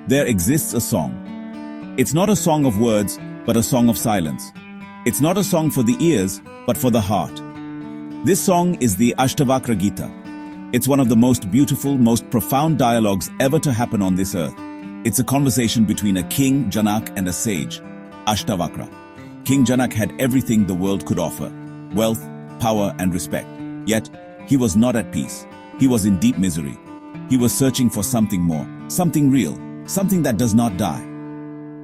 there exists a song. It's not a song of words, but a song of silence. It's not a song for the ears, but for the heart. This song is the Asthabakra Geeta. It's one of the most beautiful, most profound dialogues ever to happen on this earth. It's a conversation between a king, Janak, and a sage, Asthabakra. King Janak had everything the world could offer: wealth, power, and respect. Yet, he was not at peace. He was in deep misery. He was searching for something more, something real, something that does not die.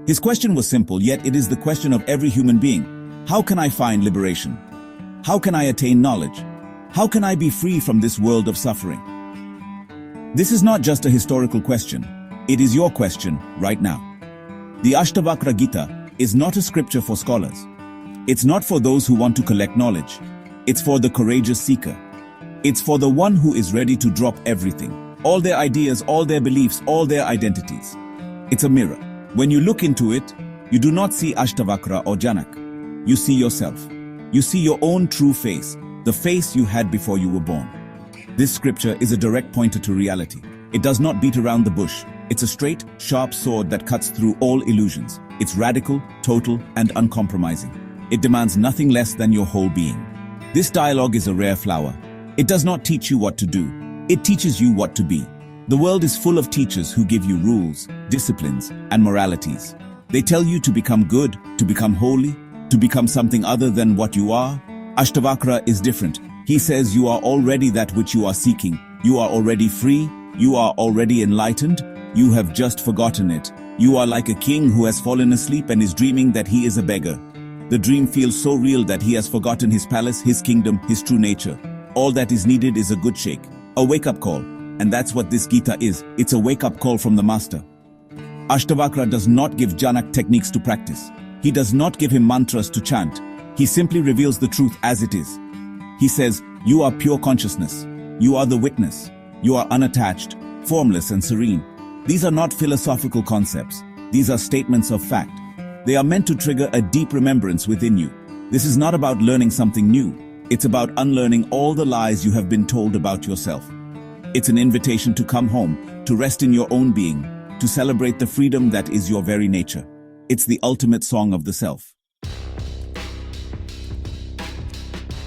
His question was simple, yet it is the question of every human being. How can I find liberation? How can I attain knowledge? How can I be free from this world of suffering? This is not just a historical question. It is your question right now. The Asthabakra Geeta is not a scripture for scholars. It's not for those who want to collect knowledge. It's for the courageous seeker. It's for the one who is ready to drop everything, all their ideas, all their beliefs, all their identities. It's a mirror. When you look into it, you do not see Asthabakra or Janak. You see yourself. You see your own true face, the face you had before you were born. This scripture is a direct pointer to reality. It does not beat around the bush. It's a straight, sharp sword that cuts through all illusions. It's radical, total, and uncompromising. It demands nothing less than your whole being. This dialogue is a rare flower. It does not teach you what to do. It teaches you what to be. The world is full of teachers who give you rules, disciplines, and moralities. They tell you to become good, to become holy, to become something other than what you are. Asthabakra is different. He says you are already that which you are seeking. You are already free. You are already enlightened. You have just forgotten it. You are like a king who has fallen asleep and is dreaming that he is a beggar. The dream feels so real that he has forgotten his palace, his kingdom, his true nature. All that is needed is a good shake, a wake-up call. And that's what this Gita is. It's a wake-up call from the master. Asthabakra does not give Janak techniques to practice. He does not give him mantras to chant. He simply reveals the truth as it is. He says, you are pure consciousness. You are the witness. You are unattached, formless and serene. These are not philosophical concepts. These are statements of fact. They are meant to trigger a deep remembrance within you. This is not about learning something new. It's about unlearning all the lies you have been told about yourself. It's an invitation to come home, to rest in your own being, to celebrate the freedom that is your very nature. It's the ultimate song of the self.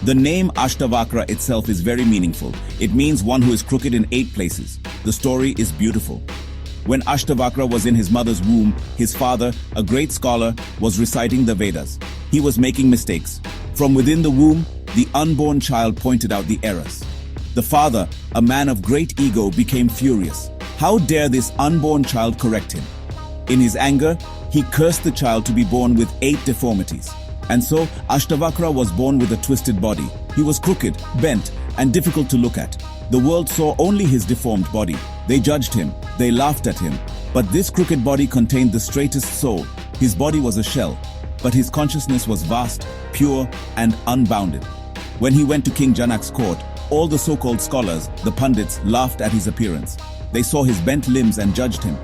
The name Asthabakra itself is very meaningful. It means one who is crooked in 8 places. The story is beautiful. When Asthabakra was in his mother's womb, his father, a great scholar, was reciting the Vedas. He was making mistakes. From within the womb, the unborn child pointed out the errors. The father, a man of great ego, became furious. How dare this unborn child correct him? In his anger, he cursed the child to be born with 8 deformities. And so, Asthabakra was born with a twisted body. He was crooked, bent, and difficult to look at. The world saw only his deformed body. They judged him. They laughed at him. But this crooked body contained the straightest soul. His body was a shell, but his consciousness was vast, pure, and unbounded. When he went to King Janak's court, all the so-called scholars, the pundits, laughed at his appearance. They saw his bent limbs and judged him.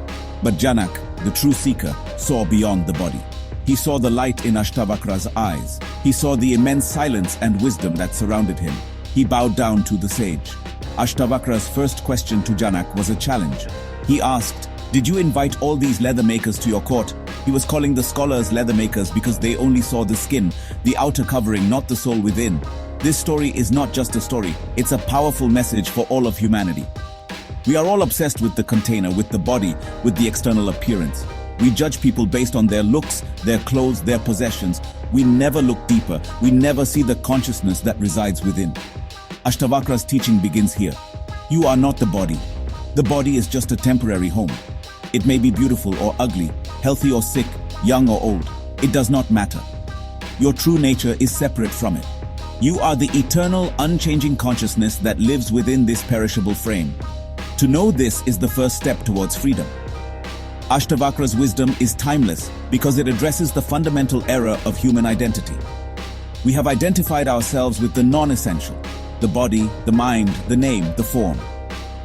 But Janak, the true seeker, saw beyond the body. He saw the light in Asthabakra's eyes. He saw the immense silence and wisdom that surrounded him. He bowed down to the sage. Asthabakra's first question to Janak was a challenge. He asked, "Did you invite all these leather makers to your court?" He was calling the scholars leather makers because they only saw the skin, the outer covering, not the soul within. This story is not just a story, it's a powerful message for all of humanity. We are all obsessed with the container, with the body, with the external appearance. We judge people based on their looks, their clothes, their possessions. We never look deeper. We never see the consciousness that resides within. Asthabakra's teaching begins here. You are not the body. The body is just a temporary home. It may be beautiful or ugly, healthy or sick, young or old. It does not matter. Your true nature is separate from it. You are the eternal, unchanging consciousness that lives within this perishable frame. To know this is the first step towards freedom. Asthabakra's wisdom is timeless because it addresses the fundamental error of human identity. We have identified ourselves with the non-essential, the body, the mind, the name, the form.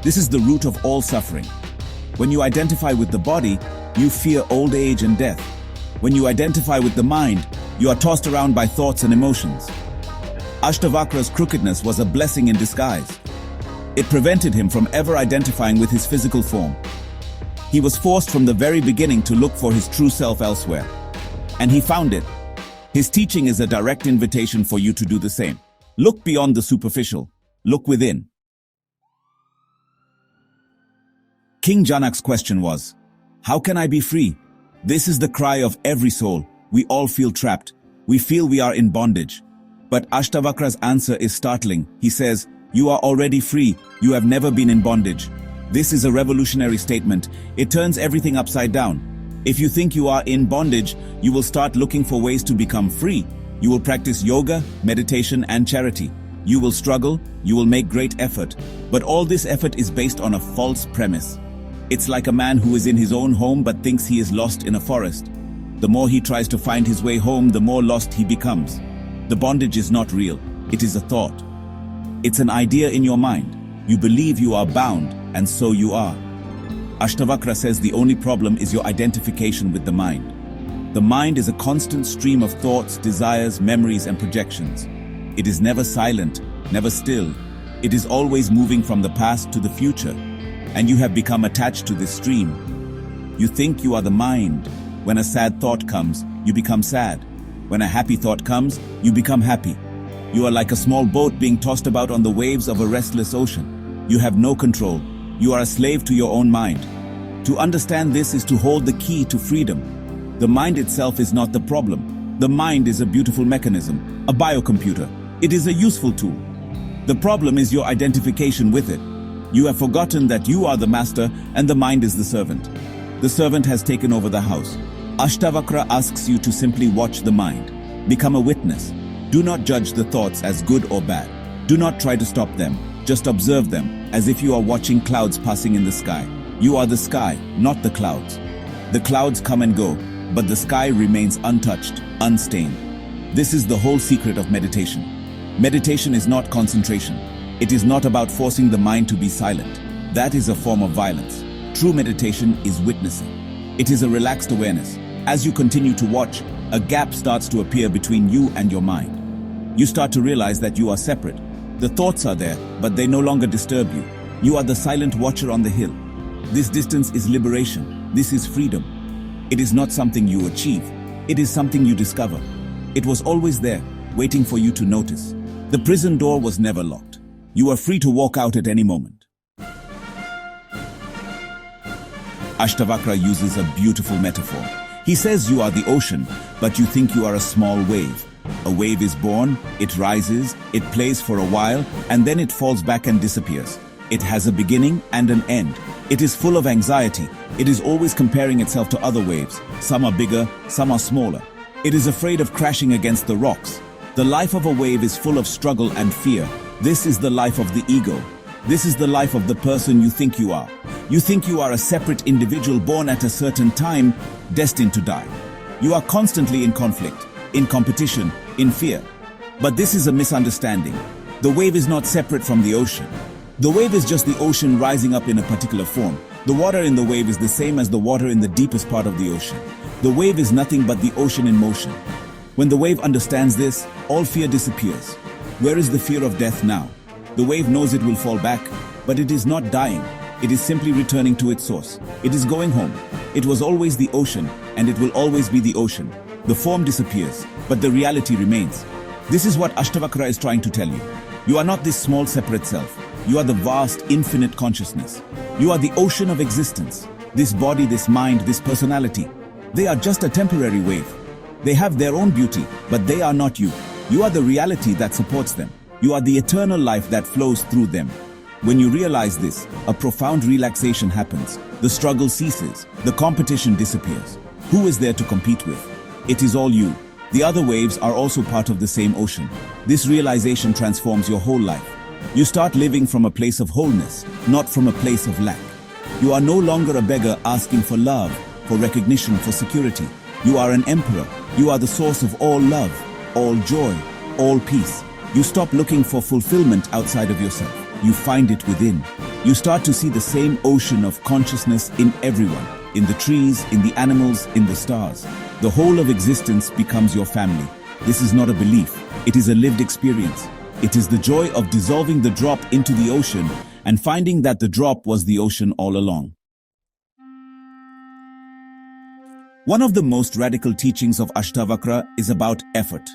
This is the root of all suffering. When you identify with the body, you fear old age and death. When you identify with the mind, you are tossed around by thoughts and emotions. Asthabakra's crookedness was a blessing in disguise. It prevented him from ever identifying with his physical form. He was forced from the very beginning to look for his true self elsewhere. And he found it. His teaching is a direct invitation for you to do the same. Look beyond the superficial. Look within. King Janak's question was, how can I be free? This is the cry of every soul. We all feel trapped. We feel we are in bondage. But Ashtavakra's answer is startling. He says, you are already free. You have never been in bondage. This is a revolutionary statement. It turns everything upside down. If you think you are in bondage, you will start looking for ways to become free. You will practice yoga, meditation, and charity. You will struggle. You will make great effort. But all this effort is based on a false premise. It's like a man who is in his own home but thinks he is lost in a forest. The more he tries to find his way home, the more lost he becomes. The bondage is not real. It is a thought. It's an idea in your mind. You believe you are bound, and so you are. Ashtavakra says the only problem is your identification with the mind. The mind is a constant stream of thoughts, desires, memories, and projections. It is never silent, never still. It is always moving from the past to the future. And you have become attached to this stream. You think you are the mind. When a sad thought comes, you become sad. When a happy thought comes, you become happy. You are like a small boat being tossed about on the waves of a restless ocean. You have no control. You are a slave to your own mind. To understand this is to hold the key to freedom. The mind itself is not the problem. The mind is a beautiful mechanism, a biocomputer. It is a useful tool. The problem is your identification with it. You have forgotten that you are the master and the mind is the servant. The servant has taken over the house. Ashtavakra asks you to simply watch the mind. Become a witness. Do not judge the thoughts as good or bad. Do not try to stop them. Just observe them as if you are watching clouds passing in the sky. You are the sky, not the clouds. The clouds come and go, but the sky remains untouched, unstained. This is the whole secret of meditation. Meditation is not concentration. It is not about forcing the mind to be silent. That is a form of violence. True meditation is witnessing. It is a relaxed awareness. As you continue to watch, a gap starts to appear between you and your mind. You start to realize that you are separate. The thoughts are there, but they no longer disturb you. You are the silent watcher on the hill. This distance is liberation. This is freedom. It is not something you achieve. It is something you discover. It was always there, waiting for you to notice. The prison door was never locked. You are free to walk out at any moment. Ashtavakra uses a beautiful metaphor. He says you are the ocean, but you think you are a small wave. A wave is born, it rises, it plays for a while, and then it falls back and disappears. It has a beginning and an end. It is full of anxiety. It is always comparing itself to other waves. Some are bigger, some are smaller. It is afraid of crashing against the rocks. The life of a wave is full of struggle and fear. This is the life of the ego. This is the life of the person you think you are. You think you are a separate individual born at a certain time, destined to die. You are constantly in conflict, in competition, in fear. But this is a misunderstanding. The wave is not separate from the ocean. The wave is just the ocean rising up in a particular form. The water in the wave is the same as the water in the deepest part of the ocean. The wave is nothing but the ocean in motion. When the wave understands this, all fear disappears. Where is the fear of death now? The wave knows it will fall back, but it is not dying. It is simply returning to its source. It is going home. It was always the ocean, and it will always be the ocean. The form disappears, but the reality remains. This is what Ashtavakra is trying to tell you. You are not this small separate self. You are the vast, infinite consciousness. You are the ocean of existence. This body, this mind, this personality, they are just a temporary wave. They have their own beauty, but they are not you. You are the reality that supports them. You are the eternal life that flows through them. When you realize this, a profound relaxation happens. The struggle ceases. The competition disappears. Who is there to compete with? It is all you. The other waves are also part of the same ocean. This realization transforms your whole life. You start living from a place of wholeness, not from a place of lack. You are no longer a beggar asking for love, for recognition, for security. You are an emperor. You are the source of all love, all joy, all peace. You stop looking for fulfillment outside of yourself. You find it within. You start to see the same ocean of consciousness in everyone, in the trees, in the animals, in the stars. The whole of existence becomes your family. This is not a belief. It is a lived experience. It is the joy of dissolving the drop into the ocean and finding that the drop was the ocean all along. One of the most radical teachings of Ashtabakra is about effort.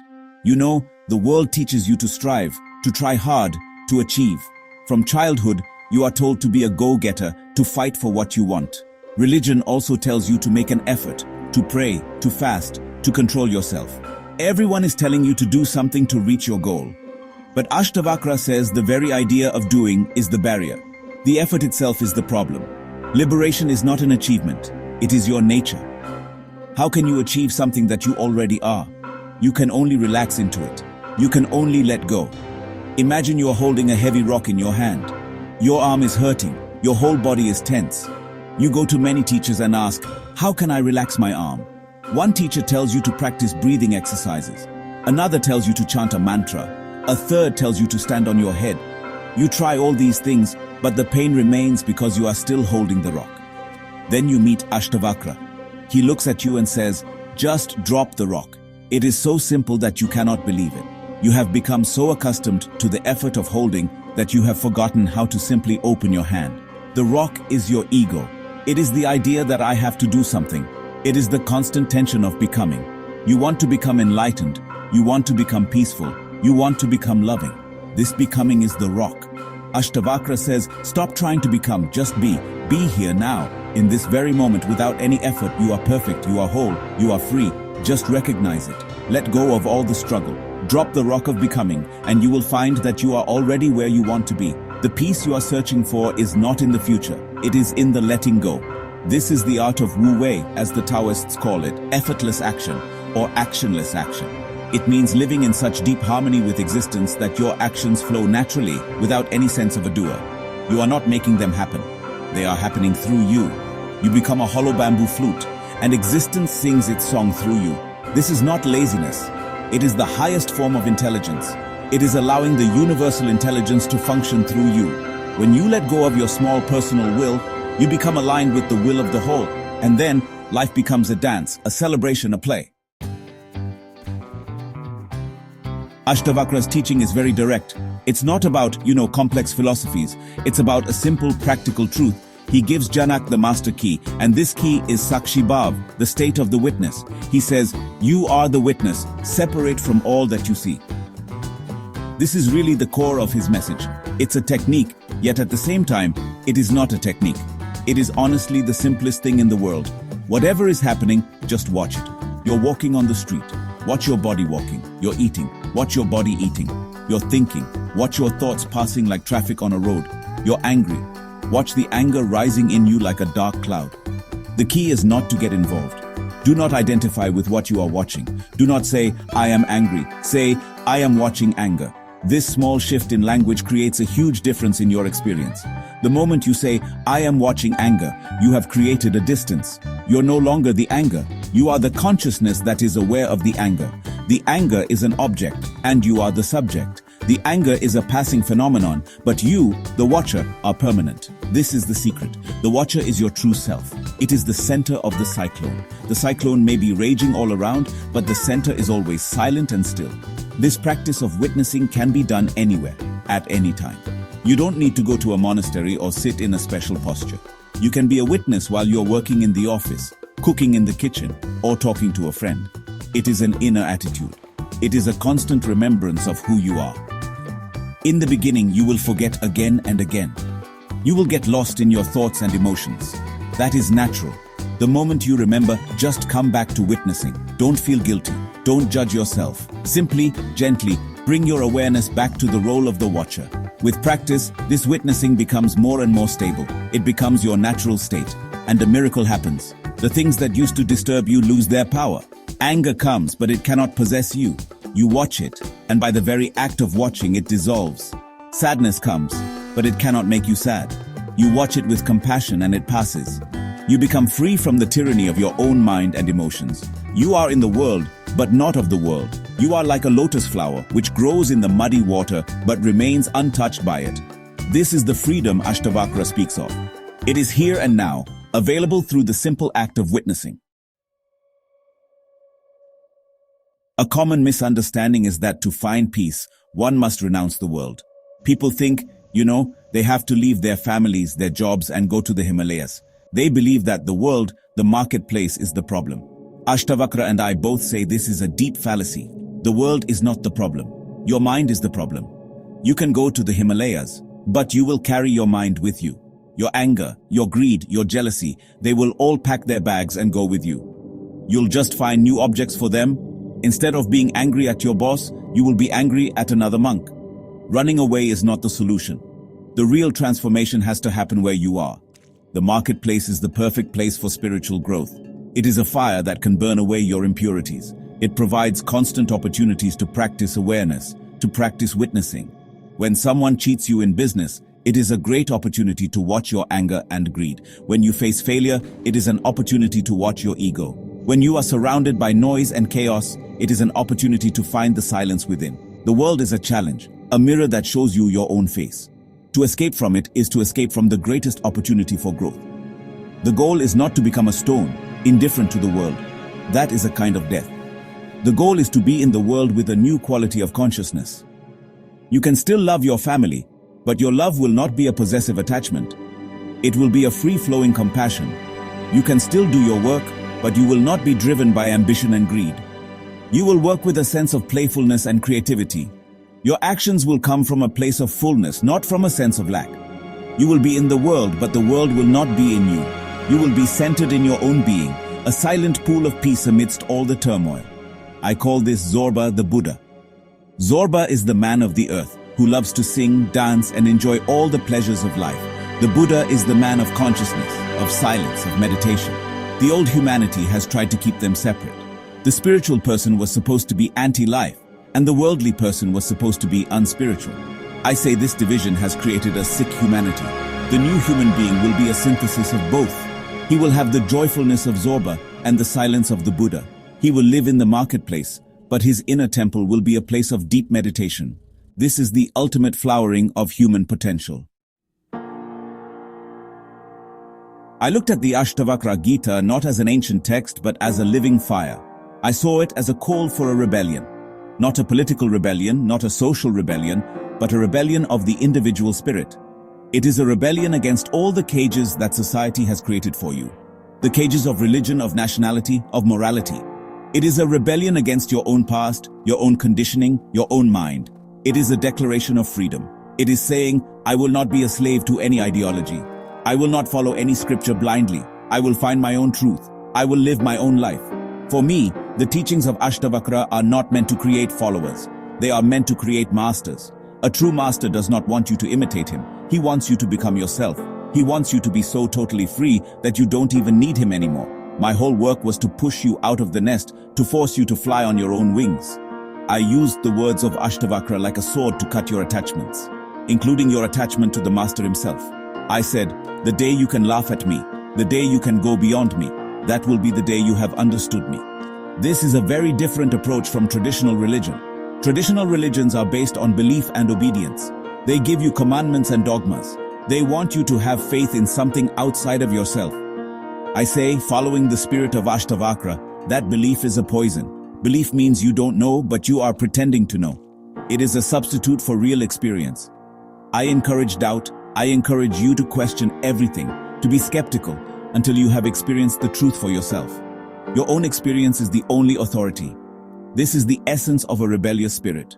You know, the world teaches you to strive, to try hard, to achieve. From childhood, you are told to be a go-getter, to fight for what you want. Religion also tells you to make an effort, to pray, to fast, to control yourself. Everyone is telling you to do something to reach your goal. But Ashtabakra says the very idea of doing is the barrier. The effort itself is the problem. Liberation is not an achievement, it is your nature. How can you achieve something that you already are? You can only relax into it. You can only let go. Imagine you are holding a heavy rock in your hand. Your arm is hurting, your whole body is tense. You go to many teachers and ask, how can I relax my arm? One teacher tells you to practice breathing exercises. Another tells you to chant a mantra. A third tells you to stand on your head. You try all these things, but the pain remains because you are still holding the rock. Then you meet Asthabakra. He looks at you and says, just drop the rock. It is so simple that you cannot believe it. You have become so accustomed to the effort of holding that you have forgotten how to simply open your hand. The rock is your ego. It is the idea that I have to do something. It is the constant tension of becoming. You want to become enlightened. You want to become peaceful. You want to become loving. This becoming is the rock. Ashtabakra says, stop trying to become, just be. Be here now. In this very moment, without any effort, you are perfect, you are whole, you are free. Just recognize it. Let go of all the struggle. Drop the rock of becoming, and you will find that you are already where you want to be. The peace you are searching for is not in the future. It is in the letting go. This is the art of Wu Wei, as the Taoists call it, effortless action, or actionless action. It means living in such deep harmony with existence that your actions flow naturally, without any sense of a doer. You are not making them happen. They are happening through you. You become a hollow bamboo flute, and existence sings its song through you. This is not laziness. It is the highest form of intelligence. It is allowing the universal intelligence to function through you. When you let go of your small personal will, you become aligned with the will of the whole, and then life becomes a dance, a celebration, a play. Ashtavakra's teaching is very direct. It's not about, complex philosophies. It's about a simple, practical truth. He gives Janak the master key, and this key is Sakshi Bhav, the state of the witness. He says, you are the witness, separate from all that you see. This is really the core of his message. It's a technique, yet at the same time, it is not a technique. It is honestly the simplest thing in the world. Whatever is happening, just watch it. You're walking on the street. Watch your body walking. You're eating. Watch your body eating. You're thinking. Watch your thoughts passing like traffic on a road. You're angry. Watch the anger rising in you like a dark cloud. The key is not to get involved. Do not identify with what you are watching. Do not say, I am angry. Say, I am watching anger. This small shift in language creates a huge difference in your experience. The moment you say, I am watching anger, you have created a distance. You're no longer the anger. You are the consciousness that is aware of the anger. The anger is an object, and you are the subject. The anger is a passing phenomenon, but you, the watcher, are permanent. This is the secret. The watcher is your true self. It is the center of the cyclone. The cyclone may be raging all around, but the center is always silent and still. This practice of witnessing can be done anywhere, at any time. You don't need to go to a monastery or sit in a special posture. You can be a witness while you're working in the office, cooking in the kitchen, or talking to a friend. It is an inner attitude. It is a constant remembrance of who you are. In the beginning, you will forget again and again. You will get lost in your thoughts and emotions. That is natural. The moment you remember, just come back to witnessing. Don't feel guilty. Don't judge yourself. Simply, gently, bring your awareness back to the role of the watcher. With practice, this witnessing becomes more and more stable. It becomes your natural state. And a miracle happens. The things that used to disturb you lose their power. Anger comes, but it cannot possess you. You watch it, and by the very act of watching, it dissolves. Sadness comes, but it cannot make you sad. You watch it with compassion and it passes. You become free from the tyranny of your own mind and emotions. You are in the world, but not of the world. You are like a lotus flower, which grows in the muddy water, but remains untouched by it. This is the freedom Ashtabakra speaks of. It is here and now, available through the simple act of witnessing. A common misunderstanding is that to find peace, one must renounce the world. People think, they have to leave their families, their jobs, and go to the Himalayas. They believe that the world, the marketplace, is the problem. Ashtabakra and I both say this is a deep fallacy. The world is not the problem. Your mind is the problem. You can go to the Himalayas, but you will carry your mind with you. Your anger, your greed, your jealousy, they will all pack their bags and go with you. You'll just find new objects for them. Instead of being angry at your boss, you will be angry at another monk. Running away is not the solution. The real transformation has to happen where you are. The marketplace is the perfect place for spiritual growth. It is a fire that can burn away your impurities. It provides constant opportunities to practice awareness, to practice witnessing. When someone cheats you in business, it is a great opportunity to watch your anger and greed. When you face failure, it is an opportunity to watch your ego. When you are surrounded by noise and chaos, it is an opportunity to find the silence within. The world is a challenge, a mirror that shows you your own face. To escape from it is to escape from the greatest opportunity for growth. The goal is not to become a stone, indifferent to the world. That is a kind of death. The goal is to be in the world with a new quality of consciousness. You can still love your family, but your love will not be a possessive attachment. It will be a free-flowing compassion. You can still do your work, but you will not be driven by ambition and greed. You will work with a sense of playfulness and creativity. Your actions will come from a place of fullness, not from a sense of lack. You will be in the world, but the world will not be in you. You will be centered in your own being, a silent pool of peace amidst all the turmoil. I call this Zorba the Buddha. Zorba is the man of the earth, who loves to sing, dance, and enjoy all the pleasures of life. The Buddha is the man of consciousness, of silence, of meditation. The old humanity has tried to keep them separate. The spiritual person was supposed to be anti-life, and the worldly person was supposed to be unspiritual. I say this division has created a sick humanity. The new human being will be a synthesis of both. He will have the joyfulness of Zorba and the silence of the Buddha. He will live in the marketplace, but his inner temple will be a place of deep meditation. This is the ultimate flowering of human potential. I looked at the Asthabakra Geeta not as an ancient text but as a living fire. I saw it as a call for a rebellion. Not a political rebellion, not a social rebellion, but a rebellion of the individual spirit. It is a rebellion against all the cages that society has created for you. The cages of religion, of nationality, of morality. It is a rebellion against your own past, your own conditioning, your own mind. It is a declaration of freedom. It is saying, I will not be a slave to any ideology. I will not follow any scripture blindly. I will find my own truth. I will live my own life. For me, the teachings of Ashtabakra are not meant to create followers. They are meant to create masters. A true master does not want you to imitate him. He wants you to become yourself. He wants you to be so totally free that you don't even need him anymore. My whole work was to push you out of the nest, to force you to fly on your own wings. I used the words of Ashtabakra like a sword to cut your attachments, including your attachment to the master himself. I said, the day you can laugh at me, the day you can go beyond me, that will be the day you have understood me. This is a very different approach from traditional religion. Traditional religions are based on belief and obedience. They give you commandments and dogmas. They want you to have faith in something outside of yourself. I say, following the spirit of Ashtabakra, that belief is a poison. Belief means you don't know, but you are pretending to know. It is a substitute for real experience. I encourage doubt. I encourage you to question everything, to be skeptical, until you have experienced the truth for yourself. Your own experience is the only authority. This is the essence of a rebellious spirit.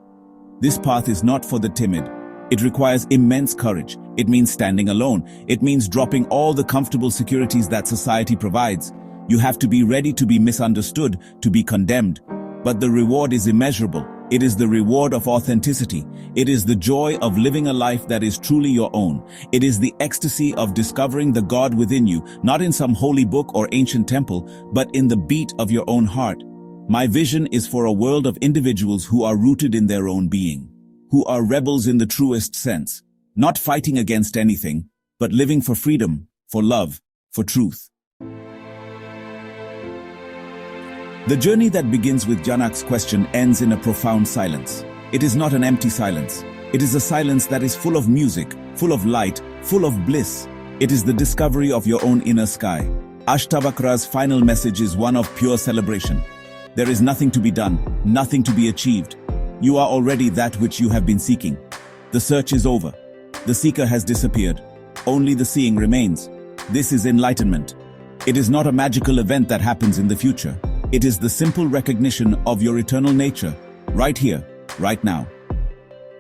This path is not for the timid. It requires immense courage. It means standing alone. It means dropping all the comfortable securities that society provides. You have to be ready to be misunderstood, to be condemned. But the reward is immeasurable. It is the reward of authenticity. It is the joy of living a life that is truly your own. It is the ecstasy of discovering the God within you, not in some holy book or ancient temple, but in the beat of your own heart. My vision is for a world of individuals who are rooted in their own being, who are rebels in the truest sense, not fighting against anything, but living for freedom, for love, for truth. The journey that begins with Janak's question ends in a profound silence. It is not an empty silence. It is a silence that is full of music, full of light, full of bliss. It is the discovery of your own inner sky. Ashtabakra's final message is one of pure celebration. There is nothing to be done, nothing to be achieved. You are already that which you have been seeking. The search is over. The seeker has disappeared. Only the seeing remains. This is enlightenment. It is not a magical event that happens in the future. It is the simple recognition of your eternal nature, right here, right now.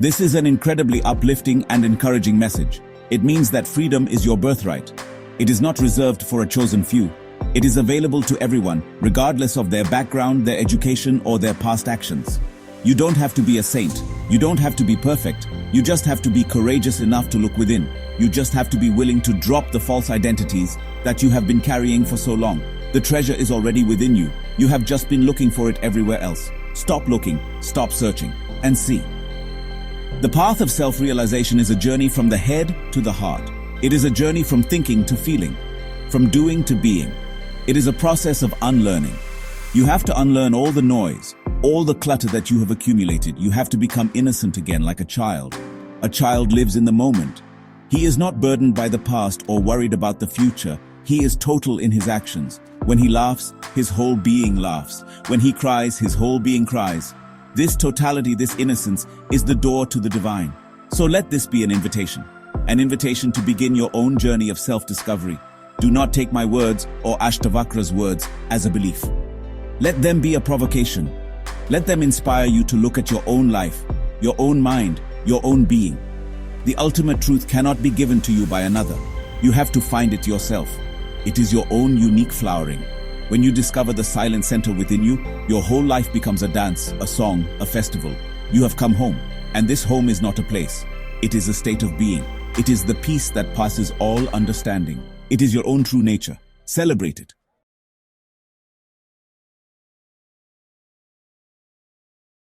This is an incredibly uplifting and encouraging message. It means that freedom is your birthright. It is not reserved for a chosen few. It is available to everyone, regardless of their background, their education, or their past actions. You don't have to be a saint. You don't have to be perfect. You just have to be courageous enough to look within. You just have to be willing to drop the false identities that you have been carrying for so long. The treasure is already within you. You have just been looking for it everywhere else. Stop looking, stop searching, and see. The path of self-realization is a journey from the head to the heart. It is a journey from thinking to feeling, from doing to being. It is a process of unlearning. You have to unlearn all the noise, all the clutter that you have accumulated. You have to become innocent again, like a child. A child lives in the moment. He is not burdened by the past or worried about the future. He is total in his actions. When he laughs, his whole being laughs. When he cries, his whole being cries. This totality, this innocence, is the door to the divine. So let this be an invitation to begin your own journey of self-discovery. Do not take my words or Ashtavakra's words as a belief. Let them be a provocation. Let them inspire you to look at your own life, your own mind, your own being. The ultimate truth cannot be given to you by another. You have to find it yourself. It is your own unique flowering. When you discover the silent center within you, your whole life becomes a dance, a song, a festival. You have come home, and this home is not a place. It is a state of being. It is the peace that passes all understanding. It is your own true nature. Celebrate it.